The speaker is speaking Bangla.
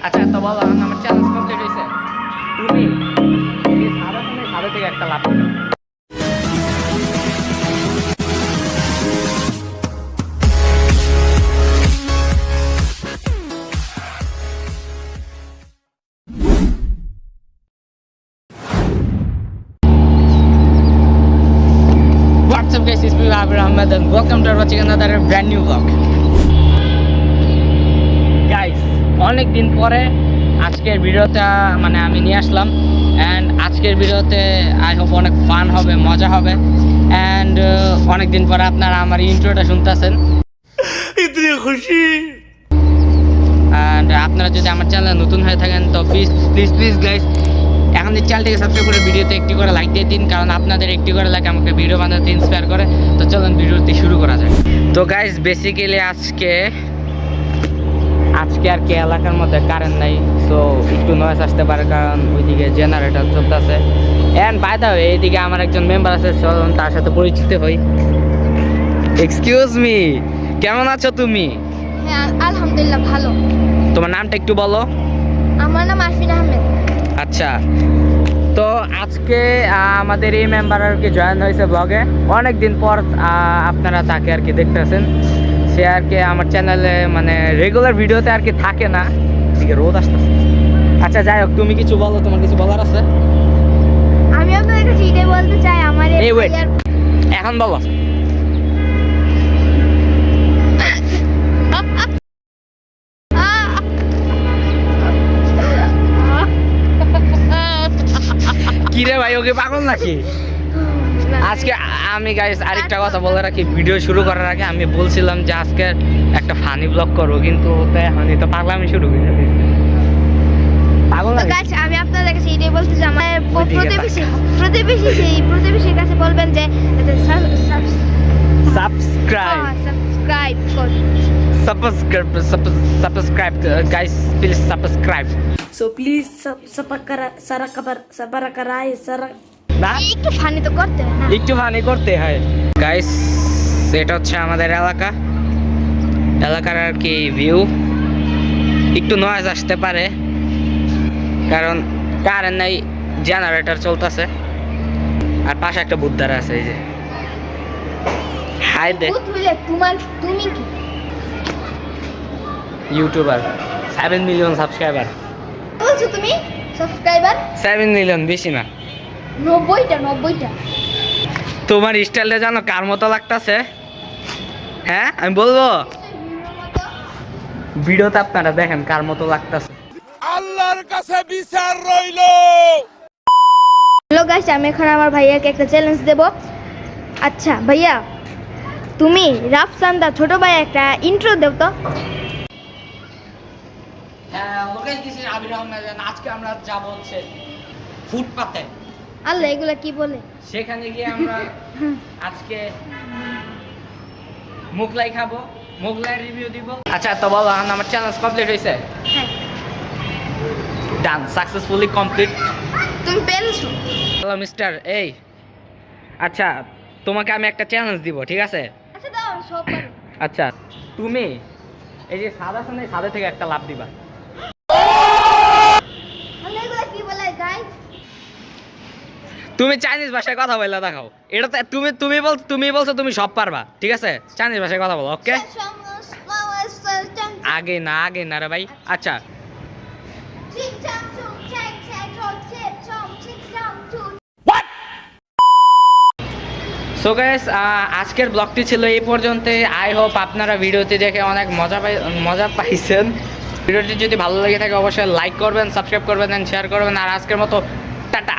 আচ্ছা তো বলো আমার চ্যালেঞ্জ কমপ্লিট হয়েছে। তুমি এই সাদা থেকে একটা লাভ করো। What's up guys, it's me Abir Ahmed and welcome to watching another brand new vlog. Guys, অনেক দিন পরে আজকের ভিডিওটা মানে আমি নিয়ে আসলাম অ্যান্ড আজকের ভিডিওতে আই হোপ অনেক ফান হবে, মজা হবে অ্যান্ড অনেক দিন পরে আপনারা আমার ইন্ট্রোটা শুনতেছেন। ইতনি খুশি। অ্যান্ড আপনারা যদি আমার চ্যানেলে নতুন হয়ে থাকেন তো প্লিজ গাইস এখন এই চ্যানেলটিকে সাবস্ক্রাইব করে ভিডিওতে একটি করে লাইক দিয়ে দিন, কারণ আপনাদের একটি করে লাইক আমাকে ভিডিও বানাতে ইন্সপায়ার করে। তো চলুন ভিডিওটি শুরু করা যাক। তো গাইস বেসিক্যালি আজকে আর কি এলাকার মধ্যে কারেন্ট নাই, সো একটু নয়েজ আসতে পারে কারণ ওইদিকে জেনারেটর চলতেছে। অ্যান্ড বাই দ্য ওয়ে এইদিকে আমার একজন মেম্বার আছে, চলুন তার সাথে পরিচিত হই। এক্সকিউজ মি, কেমন আছো তুমি? হ্যাঁ আলহামদুলিল্লাহ ভালো। তোমার নামটা একটু বলো। আমার নাম আরফিন আহমেদ। আচ্ছা, তো আজকে আমাদের এই মেম্বার আর কি জয়েন হয়েছে ব্লগে। অনেক দিন পর আপনারা তাকে আর কি দেখতেছেন। সে আর কি আমার চ্যানেলে মানে রেগুলার ভিডিওতে আর কি থাকে না, এদিকে রোদ আসতেছে। আচ্ছা যাই হোক, তুমি কিছু বলো, তোমার কিছু বলার আছে? আমি আপনাদের কাছে এটাই বলতে চাই, আমার এই ওয়েট, এখন বলো। কি রে ভাই, ওকে পাগল নাকি? আজকে আমি গাইস আরেকটা কথা বলে রাখি, ভিডিও শুরু করার আগে আমি বলছিলাম যে আজকে একটা ফানি ব্লগ করবো, কিন্তু এখন তো পাগলামি শুরু করে দিয়েছি। পাগল তো নাকি? গাইস আমি আপনাদের কাছে এটাই বলতে চাই, আমার প্রতিবেশীর কাছে বলবেন যে subscribe subscribe guys, please subscribe. So please না একটু ফানি তো করতে হয় না? একটু ফানি করতে হয় গাইস। এটা হচ্ছে আমাদের এলাকার আর কি ভিউ। একটু নয়েজ আসতে পারে কারণ কারেন্ট নাই, জেনারেটর চলতেছে আর পাশে একটা বুদ্ধার আছে। এই যে হাই দে, ভূত হইলে তুমি কি ইউটিউবার 7 মিলিয়ন সাবস্ক্রাইবার। বলছো তুমি? সাবস্ক্রাইবার 7 মিলিয়ন, বেশি না। 90টা। তোমার স্টাইলটা জানো কার মতো লাগতেছে? হ্যাঁ আমি বলবো, ভিডিওতে আপনারা দেখেন কার মতো লাগতেছে। আল্লাহর কাছে বিচার রইল। হ্যালো গাইস, আমি এখন আমার ভাইয়াকে একটা চ্যালেঞ্জ দেব। আচ্ছা ভাইয়া, তুমি রাফসান্দা ছোট ভাই একটা ইন্ট্রো দেও তো। হ্যাঁ লোকেশ, দিস ইজ আবির আহমেদ। আজকে আমরা যাব হচ্ছে ফুটপাতে। আল্লাহ এগুলা কি বলে? সেখানে গিয়ে আমরা আজকে মোগলাই খাবো, মোগলাই রিভিউ দিব। আচ্ছা তো বলো এখন আমার চ্যালেঞ্জ কমপ্লিট হয়েছে? হ্যাঁ। ডান, সাকসেসফুলি কমপ্লিট। তুমি পেরেছো। হ্যালো মিস্টার, এই আচ্ছা তোমাকে আমি একটা চ্যালেঞ্জ দিব, ঠিক আছে? আচ্ছা দাও, সব পারো। আচ্ছা তুমি এই যে সাদা সামনে সাদা থেকে একটা লাভ দিবা। আল্লাহ এগুলা কি বলে গাইস? তুমি চাইনিজ ভাষায় কথা বলে দেখাও। এটা তো তুমি বলছো তুমি সব পারবা, ঠিক আছে? চাইনিজ ভাষায় কথা বলো, ওকে? আগে না রে ভাই। আচ্ছা সো গাইস, আজকের ব্লগটি ছিল এই পর্যন্তই। আই হোপ আপনারা ভিডিওটি দেখে অনেক মজা পাইছেন। ভিডিওটি যদি ভালো লেগে থাকে অবশ্যই লাইক করবেন, সাবস্ক্রাইব করবেন এন্ড শেয়ার করবেন। আর আজকের মতো টাটা।